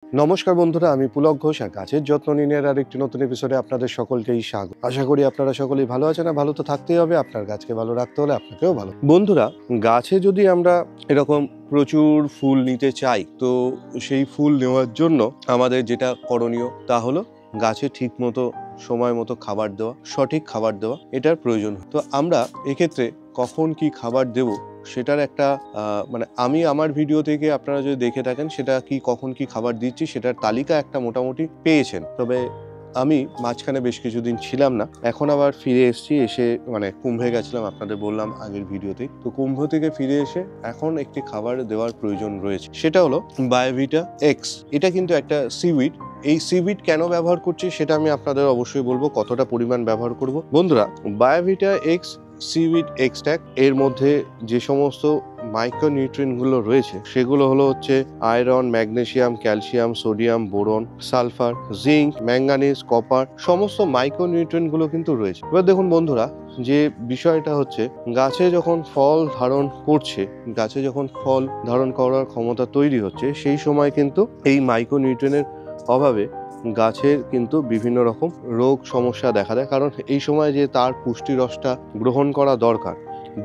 নমস্কার বন্ধুরা, আমি পুলক ঘোষ আর গাছের যত্ন নিনের আর একটি নতুন এপিসোডে আপনাদের সকলকেই স্বাগত। আশা করি আপনারা সকলেই ভালো আছেন। আর ভালো তো থাকতেই হবে, আপনার গাছকে ভালো রাখতে হলে আপনাকেও ভালো। বন্ধুরা, গাছে যদি আমরা এরকম প্রচুর ফুল নিতে চাই, তো সেই ফুল নেওয়ার জন্য আমাদের যেটা করণীয় তা হলো গাছে ঠিক মতো সময় মতো খাবার দেওয়া, সঠিক খাবার দেওয়া, এটার প্রয়োজন। তো আমরা এক্ষেত্রে কখন কি খাবার দেব সেটার একটা আমি আমার ভিডিও থেকে আপনারা যদি দেখে থাকেন সেটা কি কখন কি খাবার দিচ্ছি সেটার তালিকা একটা মোটামুটি পেয়েছেন। তবে আমি মাঝখানে বেশ কিছুদিন ছিলাম না, এখন আবার ফিরে এসেছি। এসে কুম্ভে গেছিলাম, আপনাদের বললাম আগের ভিডিওতেই। তো কুম্ভ থেকে ফিরে এসে এখন একটি খাবার দেওয়ার প্রয়োজন রয়েছে, সেটা হলো বায়োভিটা এক্স। এটা কিন্তু একটা সিউইড। এই সিউইড কেন ব্যবহার করছি সেটা আমি আপনাদের অবশ্যই বলবো, কতটা পরিমাণ ব্যবহার করব। বন্ধুরা, বায়োভিটা এক্স সিউইড এক্সট্র্যাক্ট এর মধ্যে যে সমস্ত মাইক্রোনিউট্রিয়েন্টগুলো রয়েছে সেগুলো হচ্ছে iron, magnesium, calcium, sodium, boron, sulphur, zinc, manganese, copper, সমস্ত মাইক্রোনিউট্রিয়েন্টগুলো কিন্তু রয়েছে। এবার দেখুন বন্ধুরা, যে বিষয়টা হচ্ছে গাছে যখন ফল ধারণ করছে, গাছে যখন ফল ধারণ করার ক্ষমতা তৈরি হচ্ছে, সেই সময় কিন্তু এই মাইক্রোনিউট্রিয়েন্টের অভাবে গাছের কিন্তু বিভিন্ন রকম রোগ সমস্যা দেখা দেয়। কারণ এই সময় যে তার পুষ্টি রসটা গ্রহণ করা দরকার,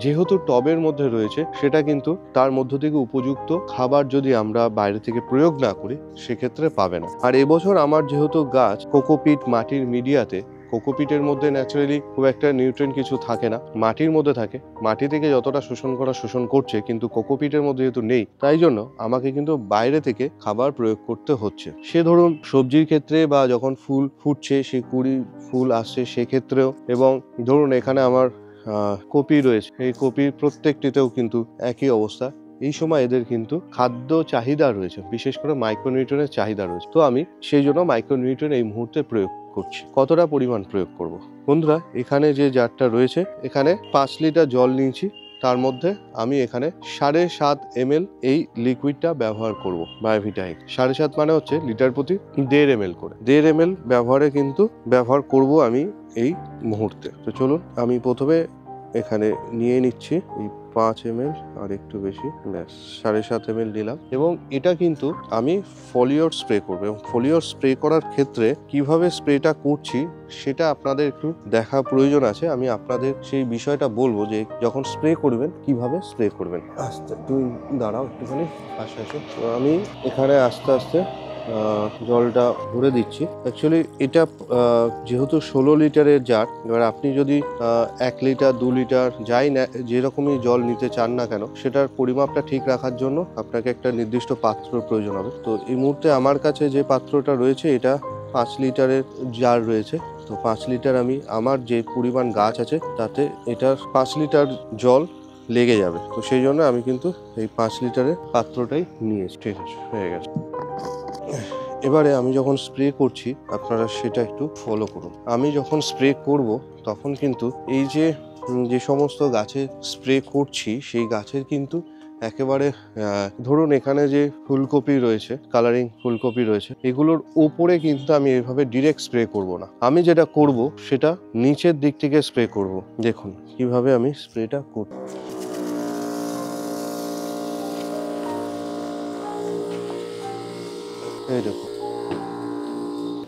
যেহেতু টবের মধ্যে রয়েছে, সেটা কিন্তু তার মধ্য থেকে উপযুক্ত খাবার যদি আমরা বাইরে থেকে প্রয়োগ না করি সেক্ষেত্রে পাবে না। আর এবছর আমার যেহেতু গাছ কোকোপিট মাটির মিডিয়াতে, কোকোপিটের মধ্যে ন্যাচারালি খুব একটা নিউট্রিয়েন্ট কিছু থাকে না, মাটির মধ্যে থাকে। মাটি থেকে যতটা শোষণ করা শোষণ করছে, কিন্তু কোকোপিটের মধ্যে যেহেতু নেই, তাই জন্য আমাকে কিন্তু বাইরে থেকে খাবার প্রয়োগ করতে হচ্ছে। সে ধরুন সবজির ক্ষেত্রে বা যখন ফুল ফুটছে, সেই কুড়ি ফুল আসছে সেক্ষেত্রেও, এবং ধরুন এখানে আমার কপি রয়েছে, এই কপির প্রত্যেকটিতেও কিন্তু একই অবস্থা। এই সময় এদের কিন্তু খাদ্য চাহিদা রয়েছে, বিশেষ করে মাইক্রোনিউট্রিয়েন্টের চাহিদা রয়েছে। তো আমি সেই জন্য মাইক্রোনিউট্রিয়েন্ট এই মুহূর্তে প্রয়োগ করছি। কতটা পরিমাণ প্রয়োগ করব বন্ধুরা, এখানে যে জারটা রয়েছে, এখানে 5 লিটার জল নিয়েছি। তার মধ্যে আমি এখানে 7.5 ml এই লিকুইডটা ব্যবহার করব, বায়োভিটা এক্স। 7.5 মানে হচ্ছে লিটার প্রতি 1.5 ml করে, 1.5 ml ব্যবহার করব আমি এই মুহূর্তে। তো চলুন, আমি প্রথমে এখানে নিয়ে নিচ্ছি এই 5 ml আর একটু বেশি, ব্যাস 7.5 ml নিলাম। এবং এটা কিন্তু আমি ফলিওর স্প্রে করবো, এবং ফলিওর স্প্রে করার ক্ষেত্রে কিভাবে স্প্রেটা করছি সেটা আপনাদের একটু দেখা প্রয়োজন আছে। আমি আপনাদের সেই বিষয়টা বলবো যে যখন স্প্রে করবেন কিভাবে স্প্রে করবেন। আস্তে তুই দাঁড়াও একটুখানি, পাশে আসো। আমি এখানে আস্তে আস্তে জলটা ভরে দিচ্ছি। অ্যাকচুয়ালি এটা যেহেতু 16 লিটারের জার, এবার আপনি যদি 1 লিটার 2 লিটার যাই না যেরকমই জল নিতে চান না কেন, সেটার পরিমাপটা ঠিক রাখার জন্য আপনাকে একটা নির্দিষ্ট পাত্রের প্রয়োজন হবে। তো এই মুহূর্তে আমার কাছে যে পাত্রটা রয়েছে, এটা 5 লিটারের জার রয়েছে। তো 5 লিটার আমি, আমার যে পরিমাণ গাছ আছে তাতে এটা 5 লিটার জল লেগে যাবে। তো সেই জন্য আমি কিন্তু এই 5 লিটারের পাত্রটাই নিয়েছি। ঠিক আছে, হয়ে গেছে। এবারে আমি যখন স্প্রে করছি আপনারা সেটা একটু ফলো করুন। আমি যখন স্প্রে করব তখন কিন্তু এই যে সমস্ত গাছে স্প্রে করছি, সেই গাছের কিন্তু একেবারে ধরুন এখানে যে ফুলকপি রয়েছে, কালারিং ফুলকপি রয়েছে, এগুলোর উপরে কিন্তু আমি এভাবে ডিরেক্ট স্প্রে করব না। আমি যেটা করব সেটা নিচের দিক থেকে স্প্রে করব। দেখুন কিভাবে আমি স্প্রেটা করব। এই দেখুন,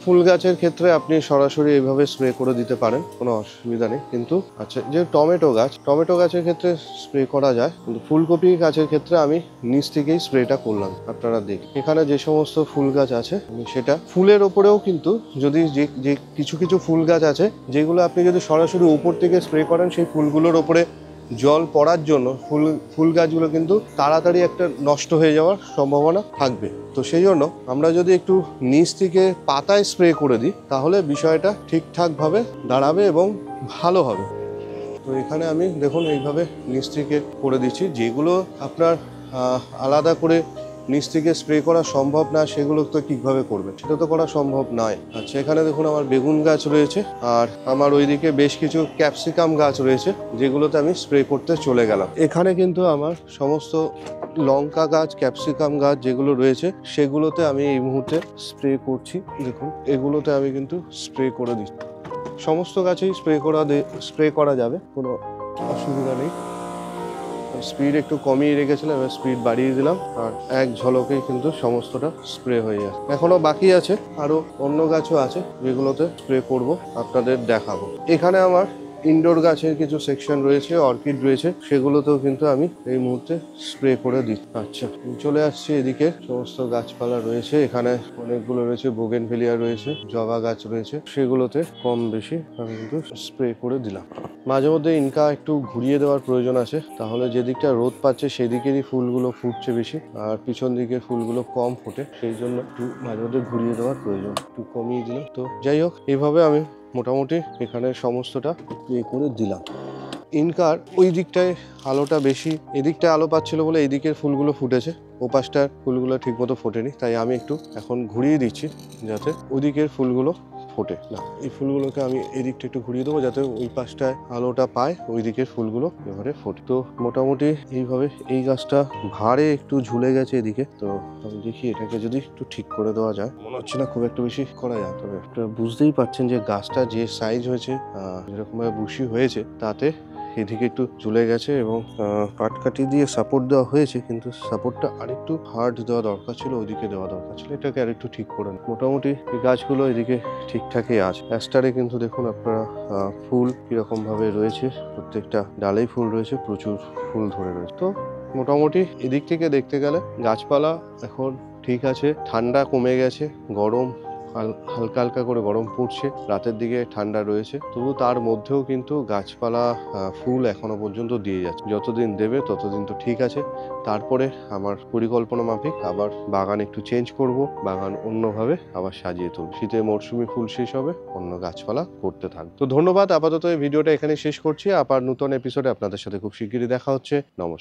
ফুল গাছের ক্ষেত্রে আপনি সরাসরি এইভাবে স্প্রে করে দিতে পারেন, কোনো অসুবিধা নেই। কিন্তু আচ্ছা, যে টমেটো গাছের ক্ষেত্রে স্প্রে করা যায়, কিন্তু ফুলকপি গাছের ক্ষেত্রে আমি নিচ থেকেই স্প্রেটা করলাম। আপনারা দেখুন এখানে যে সমস্ত ফুল গাছ আছে, সেটা ফুলের ওপরেও কিন্তু যদি যে কিছু কিছু ফুল গাছ আছে যেগুলো আপনি যদি সরাসরি উপর থেকে স্প্রে করেন, সেই ফুলগুলোর ওপরে জল পড়ার জন্য ফুল গাছগুলো কিন্তু তাড়াতাড়ি একটা নষ্ট হয়ে যাওয়ার সম্ভাবনা থাকবে। তো সেই জন্য আমরা যদি একটু নিচ থেকে পাতায় স্প্রে করে দিই, তাহলে বিষয়টা ঠিকঠাকভাবে দাঁড়াবে এবং ভালো হবে। তো এখানে আমি দেখুন এইভাবে নিচ থেকে করে দিচ্ছি। যেগুলো আপনার আলাদা করে নিচ থেকে স্প্রে করা সম্ভব না, সেগুলো তো ঠিকভাবে করবে, সেটা তো করা সম্ভব নয়। আচ্ছা, এখানে দেখুন আমার বেগুন গাছ রয়েছে, আর আমার ওইদিকে বেশ কিছু ক্যাপসিকাম গাছ রয়েছে, যেগুলোতে আমি স্প্রে করতে চলে গেলাম। এখানে কিন্তু আমার সমস্ত লঙ্কা গাছ, ক্যাপসিকাম গাছ যেগুলো রয়েছে, সেগুলোতে আমি এই মুহূর্তে স্প্রে করছি। দেখুন এগুলোতে আমি কিন্তু স্প্রে করে দিচ্ছি। সমস্ত গাছেই স্প্রে করা যাবে, কোনো অসুবিধা নেই। স্পিড একটু কমিয়ে রেখেছিলাম, এবার স্পিড বাড়িয়ে দিলাম, আর এক ঝলকেই কিন্তু সমস্তটা স্প্রে হয়ে যায়। এখনো বাকি আছে, আরো অন্য গাছও আছে যেগুলোতে স্প্রে করব, আপনাদের দেখাবো। এখানে আমার ইনডোর গাছের কিছু সেকশন রয়েছে, অর্কিড রয়েছে, সেগুলোতেও কিন্তু আমি এই মুহূর্তে স্প্রে করে দিই। আচ্ছা, চলে আসছি এদিকে। সমস্ত গাছপালা রয়েছে, এখানে অনেকগুলো রয়েছে, বোগেনভেলিয়া রয়েছে, জবা গাছ রয়েছে, সেগুলোতে কম বেশি আমি কিন্তু স্প্রে করে দিলাম। মাঝে মধ্যে ইনকা একটু ঘুরিয়ে দেওয়ার প্রয়োজন আছে, তাহলে যেদিকটা রোদ পাচ্ছে সেদিকেরই ফুলগুলো ফুটছে বেশি, আর পিছন দিকের ফুলগুলো কম ফোটে, সেই জন্য একটু মাঝে মধ্যে ঘুরিয়ে দেওয়ার প্রয়োজন। একটু কমিয়ে দিলাম। তো যাই হোক, এইভাবে আমি মোটামুটি এখানে সমস্তটা ইয়ে করে দিলাম। ইনকার ওই দিকটায় আলোটা বেশি, এদিকটায় আলো পাচ্ছিল বলে এই দিকের ফুলগুলো ফুটেছে, ও পাশটার ফুলগুলো ঠিক মতো ফোটেনি, তাই আমি একটু এখন ঘুরিয়ে দিচ্ছি যাতে ওদিকের ফুলগুলো ফোটে। না, এই ফুলগুলোকে আমি এদিকটা একটু ঘুরিয়ে দেবো যাতে ওই পাশটায় আলোটা পায়, ওই দিকের ফুলগুলো এবারে ফোটে। তো মোটামুটি এইভাবে এই গাছটা ভারে একটু ঝুলে গেছে এদিকে, তো আমি দেখি এটাকে যদি একটু ঠিক করে দেওয়া যায়। মনে হচ্ছে না খুব একটা বেশি করা যায়, তবে একটা বুঝতেই পারছেন যে গাছটা যে সাইজ হয়েছে, যেরকম ভাবে বুশি হয়েছে, তাতে এদিকে একটু ঝুলে গেছে এবং পাটকাঠি দিয়ে সাপোর্ট দেওয়া হয়েছে, কিন্তু সাপোর্টটা আরেকটু হার্ড দেওয়া দরকার ছিল, ওইদিকে দেওয়া দরকার ছিল, এটাকে আরেকটু ঠিক করে নেন। মোটামুটি এই গাছগুলো এদিকে ঠিকঠাকই আছে। অ্যাস্টারে কিন্তু দেখুন আপনারা ফুল কিরকম ভাবে রয়েছে, প্রত্যেকটা ডালেই ফুল রয়েছে, প্রচুর ফুল ধরে রয়েছে। তো মোটামুটি এদিক থেকে দেখতে গেলে গাছপালা এখন ঠিক আছে। ঠান্ডা কমে গেছে, গরম হালকা হালকা করে গরম পড়ছে, রাতের দিকে ঠান্ডা রয়েছে, তবু তার মধ্যেও কিন্তু গাছপালা ফুল এখনো পর্যন্ত দিয়ে যাচ্ছে। যতদিন দেবে ততদিন তো ঠিক আছে, তারপরে আমার পরিকল্পনা মাফিক আবার বাগান একটু চেঞ্জ করব, বাগান অন্যভাবে আবার সাজিয়ে তুলব। শীতে মরশুমি ফুল শেষ হবে, অন্য গাছপালা করতে থাকবে। তো ধন্যবাদ, আপাতত এই ভিডিওটা এখানে শেষ করছি। আবার নতুন এপিসোডে আপনাদের সাথে খুব শিগগিরই দেখা হচ্ছে। নমস্কার।